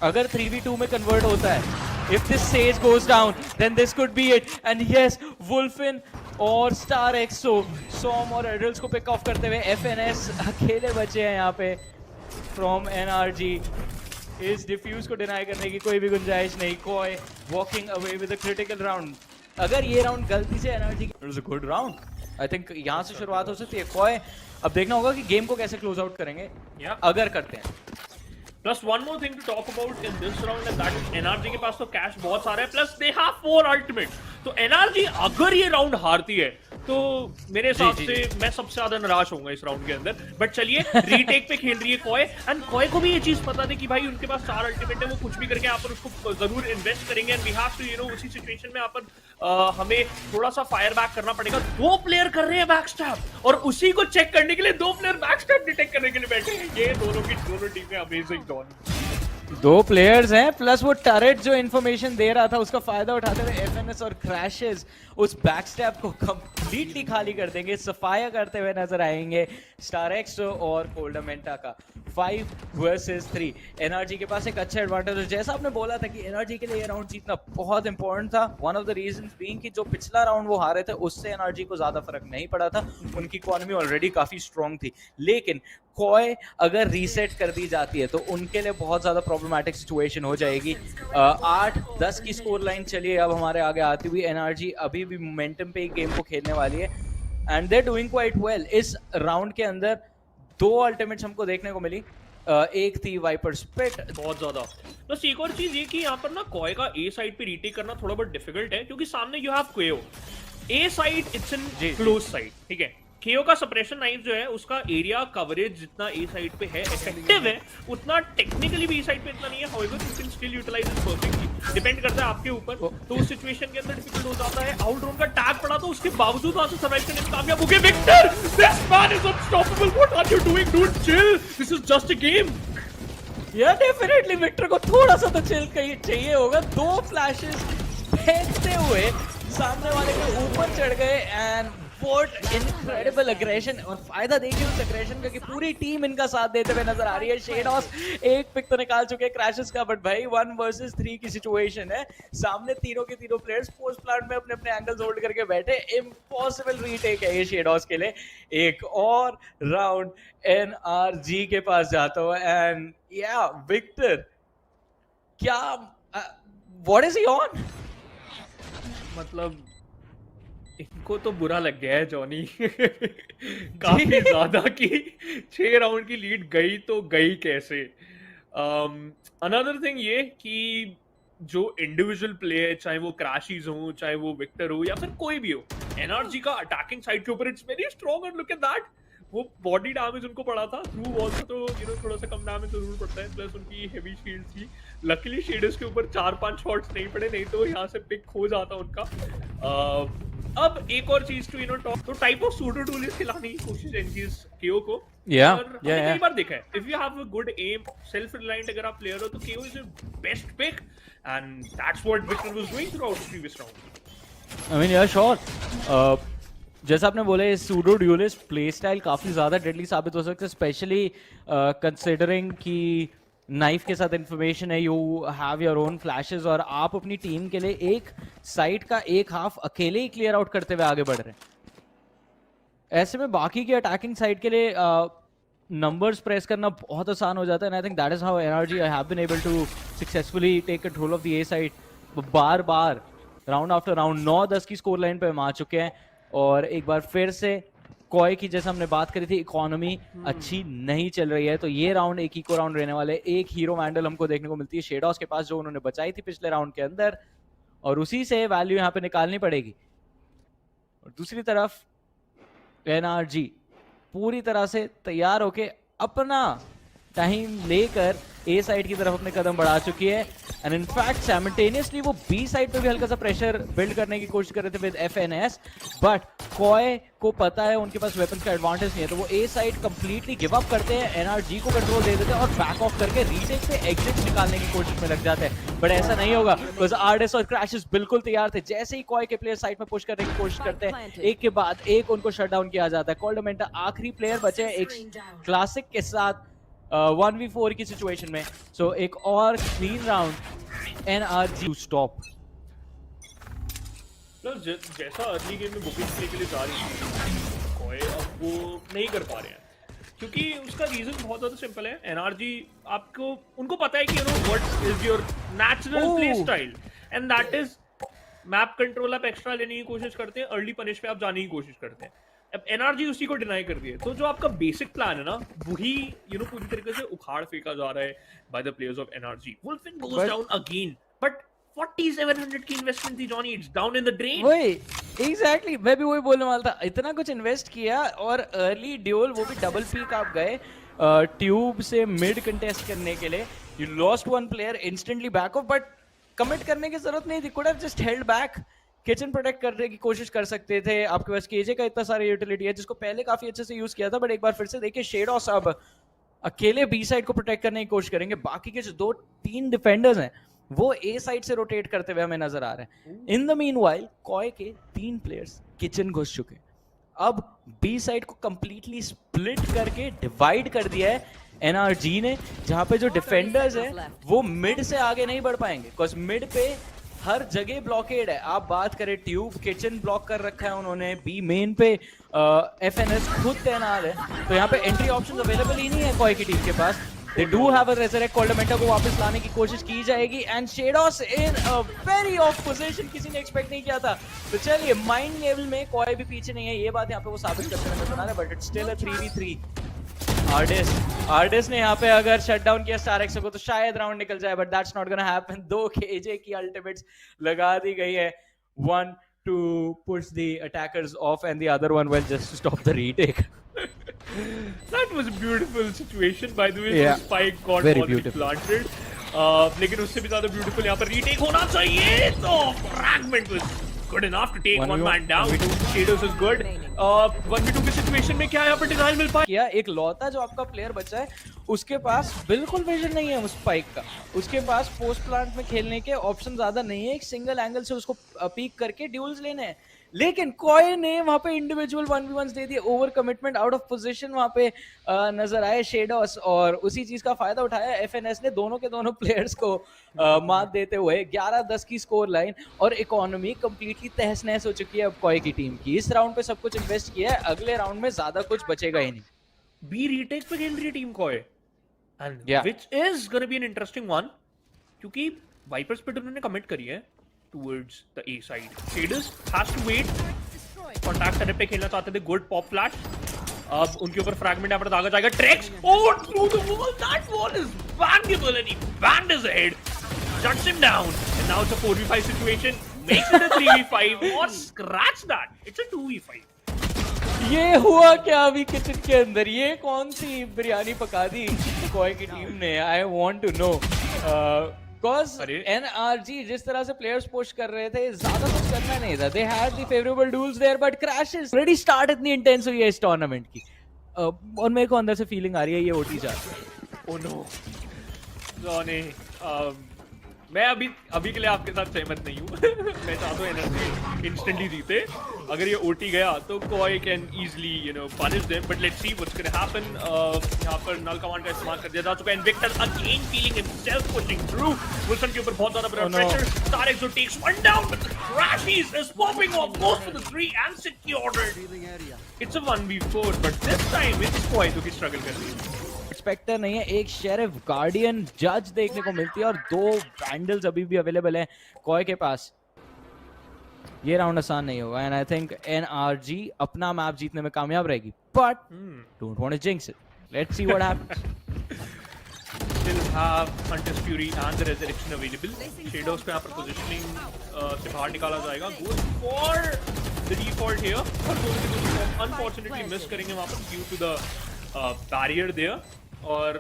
अगर 3v2 में कन्वर्ट होता है, if this sage goes down then this could be it, and yes वुल्फन और स्टार एक्सो सॉम और एडल्स को पिक ऑफ करते हुए एफएनएस अकेले बचे हैं यहाँ पे फ्रॉम एनआरजी। इस डिफ्यूज को डिनाई करने की कोई भी गुंजाइश नहीं। Coy walking away with a critical round. अगर ये राउंड गलती से NRG, it was a good round, I think यहाँ से शुरुआत हो सकती है। कॉय अब देखना होगा कि गेम को कैसे क्लोज आउट करेंगे, अगर करते हैं। Plus one more thing to talk about in this round, and that is NRG के पास तो कैश बहुत सारा है, प्लस they have 4 ultimate। तो NRG अगर ये राउंड हारती है तो मेरे हिसाब से मैं सबसे ज्यादा निराश होऊंगा इस राउंड के अंदर। बट चलिए, रीटेक पे खेल रही है कॉय, एंड कॉय को भी ये चीज पता थी कि भाई उनके पास 4 अल्टीमेट है, वो कुछ भी करके यहाँ पर उसको जरूर इन्वेस्ट करेंगे। And we have to, you know, उसी सिचुएशन में यहाँ पर हमें थोड़ा सा फायर बैक करना पड़ेगा। 2 प्लेयर कर रहे हैं बैकस्टैब, और उसी को चेक करने के लिए 2 प्लेयर बैकस्टैब डिटेक्ट करने के लिए बैठे हैं। ये दोनों की दोनों टीमें अमेजिंग डॉन। 2 प्लेयर्स हैं, प्लस वो टरेट जो इन्फॉर्मेशन दे रहा था उसका फायदा उठाते हुए एफएनएस और क्रैशेस उस बैकस्टैब को कंप्लीटली खाली कर देंगे। सफाया करते हुए नजर आएंगे स्टार एक्स और कोल्डामेंटा का 5 वर्सेस 3। एनआरजी के पास एक अच्छा एडवांटेज है, जैसा आपने बोला था कि एनआरजी के लिए ये राउंड जीतना बहुत इंपॉर्टेंट था। One of the reasons being कि जो पिछला राउंड वो हारे थे उससे एनआरजी को ज्यादा फर्क नहीं पड़ा था, उनकी इकोनॉमी ऑलरेडी काफी स्ट्रांग थी। लेकिन कॉय अगर रीसेट कर दी जाती है तो उनके लिए बहुत ज्यादा प्रॉब्लमैटिक सिचुएशन हो जाएगी। 8-10 की स्कोर लाइन चलिए अब हमारे आगे आती हुई। एनआरजी अभी भी मोमेंटम पे गेम को खेलने वाली है, and they are doing quite well. इस राउंड के अंदर 2 अल्टीमेट्स हमको देखने को मिली, एक थी वाइपर स्पिट। बहुत ज्यादा। बस एक और चीज ये कि यहाँ पर ना कॉय का ए साइड पे रीटेक करना थोड़ा बहुत डिफिकल्ट है क्योंकि सामने you have Koi. A side it's in close side, ठीक है। केओ का सप्रेशन नाइफ जो है उसका एरिया कवरेज जितना ए साइड पे है इफेक्टिव है, उतना टेक्निकली भी ए साइड पे इतना नहीं है। However you can still utilise it perfectly, depend करता है आपके ऊपर। तो उस सिचुएशन के अंदर डिफिकल्ट हो जाता है। आउट ड्रोन का टैग पड़ा तो उसके बावजूद वहां से सर्वाइव करने में कामयाब हो गए Victor. This man is unstoppable, what are you doing dude, chill, this is just a game. Yeah definitely Victor को थोड़ा सा तो चिल चाहिए होगा। 2 फ्लैशेस फेंकते हुए सामने वाले के ऊपर चढ़ गए एंड व्हाट इनक्रेडिबल अग्रेशन। और फायदा देखिए उस अग्रेशन का कि पूरी टीम इनका साथ देते हुए नजर आ रही है। शेडॉस एक पिक तो निकाल चुके हैं क्रैशेस का, बट भाई 1 वर्सेस 3 की सिचुएशन है। सामने तीनों के तीनों प्लेयर्स पोस्ट प्लांट में अपने अपने एंगल्स होल्ड करके बैठे। इम्पॉसिबल रीटेक है ये शेडॉस के लिए। एक और राउंड एनआरजी के पास जाता हुआ एंड या विक्टर क्या व्हाट इज ही ऑन? मतलब इनको तो बुरा लग गया है जॉनी काफी ज्यादा कि 6 राउंड की लीड गई तो गई कैसे। अनदर थिंग ये कि जो इंडिविजुअल प्ले है, चाहे वो क्रैशीज हो, चाहे वो विक्टर हो या फिर कोई भी हो, एनआरजी का अटैकिंग साइड के ऊपर it's very strong. And look at that, वो बॉडी डैमेज उनको पड़ा था थ्रू वॉल से, तो थोड़ा सा कम डैमेज जरूर पड़ता है। प्लस उनकी हेवी शील्ड थी। लकीली शेडर्स के ऊपर 4-5 शॉट्स नहीं पड़े, नहीं तो यहाँ से पिक खो जाता उनका। अब एक और चीज टू टॉक, तो टाइप ऑफ सूडो टूल्स खिलाने की कोशिश है इनकी केओ को। कई बार देखा है, if you have a good aim, self reliant अगर आप प्लेयर हो तो Kayo is a best pick and that's what Victor was doing throughout the previous round. I mean yeah sure, जैसा आपने बोला ये सूडो ड्यूलिस्ट प्ले स्टाइल काफी ज्यादा डेडली साबित हो सकता है, स्पेशली कंसिडरिंग कि नाइफ के साथ इंफॉर्मेशन है, you have your own flashes और आप अपनी टीम के लिए एक साइड का एक हाफ अकेले ही क्लियर आउट करते हुए आगे बढ़ रहे हैं। ऐसे में बाकी के अटैकिंग साइड के लिए नंबर्स प्रेस करना बहुत आसान हो जाता है। And I think that is how NRG have been able to successfully take control of the A side. बार बार राउंड आफ्टर राउंड 9-10 की स्कोर लाइन पे हम आ चुके हैं और एक बार फिर से कॉय की जैसे हमने बात करी थी इकोनॉमी अच्छी नहीं चल रही है, तो ये राउंड एक इको राउंड रहने वाले। एक हीरो वैंडल हमको देखने को मिलती है शेडॉस के पास जो उन्होंने बचाई थी पिछले राउंड के अंदर, और उसी से वैल्यू यहाँ पे निकालनी पड़ेगी। और दूसरी तरफ एनआरजी पूरी तरह से तैयार होके अपना टाइम लेकर ए साइड की तरफ अपने कदम बढ़ा चुकी है। एंड इनफैक्ट साइमल्टेनियसली वो बी साइड पे भी हल्का सा प्रेशर बिल्ड करने की कोशिश कर रहे थे विद एफएनएस, बट कॉय को पता है उनके पास वेपन्स का एडवांटेज नहीं है, तो वो ए साइड कंप्लीटली गिव अप करते हैं, एनआरजी को कंट्रोल दे देते हैं और बैक ऑफ करके रीटेक से एग्जिट निकालने की कोशिश में लग जाते हैं। बट ऐसा नहीं होगा बिकॉज आरडीएस और क्रैशेस बिल्कुल तैयार थे। जैसे ही कॉय के प्लेयर साइड में पुश करने की कोशिश करते हैं, एक के बाद एक उनको शट डाउन किया जाता है। कोल्डमेंटा आखिरी प्लेयर बचे एक क्लासिक के साथ 1v4 की सिचुएशन में। सो एक और clean round NRG to stop. जैसा अर्ली गेम में बुकिंग प्ले के लिए जा रही है कॉय, अब वो नहीं कर पा रहे हैं क्योंकि उसका रीजन बहुत ज्यादा सिंपल है। एनआरजी आपको उनको पता है कि what is your natural play style and that is map control. आप एक्स्ट्रा लेने की कोशिश करते हैं, अर्ली पनिश पे आप जाने की कोशिश करते हैं। अब एनआरजी उसी को डिनाई कर दिए, तो जो आपका बेसिक प्लान है ना वही पूरी तरीके से उखाड़ फेंका जा रहा है by the players of NRG. Wolfen goes down again, but 4700 की इन्वेस्टमेंट थी Johnny, it's down in the drain. वही एग्जैक्टली मैं भी वही बोलने वाला था, इतना कुछ इन्वेस्ट किया और अर्ली ड्यूल वो भी डबल पीक आप गए ट्यूब से मिड कंटेस्ट करने के लिए। You lost one player instantly back of, but commit करने की जरूरत नहीं थी, could have just held back, kitchen protect करने की कोशिश कर सकते थे। आपके पास केजे का इतना सारा यूटिलिटी है जिसको पहले काफी अच्छे से यूज किया था, बट एक बार फिर से देखिए शेडॉस अब अकेले बी साइड को प्रोटेक्ट करने की कोशिश करेंगे। बाकी के जो 2-3 डिफेंडर्स हैं वो ए साइड से रोटेट करते हुए हमें नजर आ रहे हैं। इन द मीनवाइल कॉय के 3 प्लेयर्स किचन घुस चुके हैं। अब बी साइड को कंप्लीटली स्प्लिट करके डिवाइड कर दिया है एनआरजी ने, जहां पे जो डिफेंडर्स हैं वो मिड से आगे नहीं बढ़ पाएंगे बिकॉज मिड पे हर जगह ब्लॉकेड है। आप बात करें ट्यूब, किचन ब्लॉक कर रखा है उन्होंने, बी मेन पे एफएनएस खुद तैनात है, तो यहाँ पे एंट्री ऑप्शंस अवेलेबल ही नहीं है कॉय की टीम के पास। They do have a resurrect, कोल्डमेंटा को वापस लाने की कोशिश की जाएगी and Sheydos in a very off position, किसी ने एक्सपेक्ट नहीं किया था। तो चलिए माइंड लेवल में कोई भी पीछे नहीं है, ये बात यहाँ पे वो साबित करते हुए नजर आ रहा है, but it's still a 3v3। Ardiis ने यहाँ पे अगर शट डाउन किया स्टार एक्स को तो शायद राउंड निकल जाए, but that's not gonna happen. 2 KJ की अल्टीमेट्स लगा दी गई है, 1 to push the attackers off and the other one will just stop the retake. That was a beautiful situation by the way. Yeah. So spike got Very already beautiful. planted. लेकिन उससे भी ज्यादा beautiful यहाँ पर retake होना चाहिए, तो fragment was good enough to take one man down. Shadows is good. 1v2 की situation में क्या यहाँ पर डिजाइन मिल पाया? किया एक लौता जो आपका प्लेयर बचा है, उसके पास बिल्कुल विजन नहीं है उस स्पाइक का, उसके पास पोस्ट प्लांट में खेलने के ऑप्शन ज्यादा नहीं है, एक सिंगल एंगल से उसको पीक करके ड्यूल्स लेने हैं। लेकिन कॉय ने वहां पे इंडिविजुअल 1v1s दे दिए, over commitment, out of position वहां पे नजर आए शेडोस, और उसी चीज का फायदा उठाया एफएनएस ने, दोनों के दोनों प्लेयर्स को मात देते हुए 11-10 की स्कोर लाइन, और इकोनॉमी कंप्लीटली तहस नहस हो चुकी है अब कॉय की टीम की। इस राउंड पे सब कुछ इन्वेस्ट किया है, अगले राउंड में ज्यादा कुछ बचेगा ही नहीं। B retake पे खेल रही है team coy, and Yeah. which is gonna be an interesting one, क्योंकि वाइपर्स पे उन्होंने कमिट करी है towards the A side. Shaders has to wait. Contact करने पे खेलना चाहते थे, good pop flash. अब उनके ऊपर fragment यहाँ पर दागा जाएगा, Trex, oh through the wall, that wall is bangable and he banged his head, shuts him down, and now it's a 4v5 situation, makes it a 3v5 or scratch that, it's a 2v5. ये हुआ क्या अभी kitchen के अंदर, ये कौन सी बिरयानी पका दी coy की टीम ने? I want to know, because अरे। एनआरजी जिस तरह से प्लेयर्स पुश कर रहे थे, ज्यादा कुछ करना नहीं था। They had the favourable duels there, but Crashies already start इतनी इंटेंस हुई है इस टूर्नामेंट की, और मेरे को अंदर से फीलिंग आ रही है ये ओटी जा रही है। Oh no. Johnny, मैं अभी के लिए आपके साथ सहमत नहीं हूँ। मैं चाहता हूँ एनर्जी इंस्टेंटली जीते। अगर ये ओटी गया तो कोई can easily punish them, but let's see what's gonna happen. यहाँ पर नल कमांड का इस्तेमाल कर दिया जा चुका है। Invictus again feeling himself pushing through. Wilson के ऊपर बहुत ज्यादा प्रेशर। Starxo takes one down, but the Crashies is popping off, goes for the 3 and secured it. It's a 1v4, but this time it's कोई जो कि struggle कर रही है। एक्सपेक्टर नहीं है, एक शेरिफ, गार्डियन, जज देखने को मिलती है, और 2 वैंडल्स अभी भी अवेलेबल हैं कॉय के पास। ये राउंड आसान नहीं होगा, एंड आई थिंक एनआरजी अपना मैप जीतने में कामयाब रहेगी, but don't want to jinx it, let's see what happens. Still have Hunter's Fury and the Resurrection available. Shadows को यहाँ पर positioning से बाहर निकाला जाएगा। Goes for the default here. Unfortunately miss करेंगे वहाँ पर due to the barrier there. और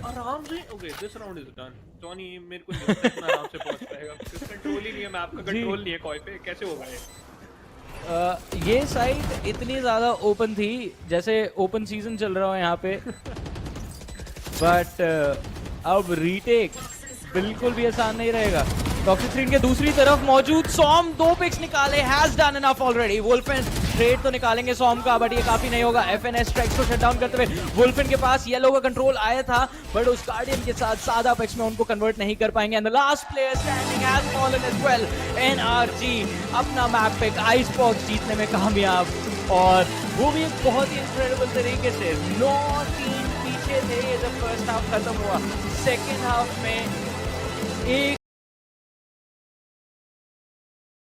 आराम से okay, this round is done. Johnny मेरे को नहीं लगता इतना आराम से पहुँच पाएगा। कंट्रोल ही नहीं है, मैप का कंट्रोल नहीं है कॉय पे, कैसे होगा ये? ये साइड इतनी ज्यादा ओपन थी जैसे ओपन सीजन चल रहा हो यहाँ पे, बट अब रीटेक बिल्कुल भी आसान नहीं रहेगा। टॉक्सिक के दूसरी तरफ मौजूद सॉम 2 पिक्स निकाले, has done enough already. Wolfen trade तो निकालेंगे सॉम का, बट ये काफी नहीं होगा। एफएनएस स्ट्राइक्स को शट डाउन करते हुए वुल्फिन के पास येलो का कंट्रोल आया था, बट उस गार्डियन के साथ सादा पिक्स में उनको कन्वर्ट नहीं कर पाएंगे। And the last player standing has fallen as well. NRG अपना मैप पिक आइस बॉक्स जीतने में कामयाब, और वो भी एक बहुत ही इनक्रेडिबल तरीके से। 9 टीम पीछे थे जब फर्स्ट हाफ खत्म हुआ, सेकेंड हाफ में एक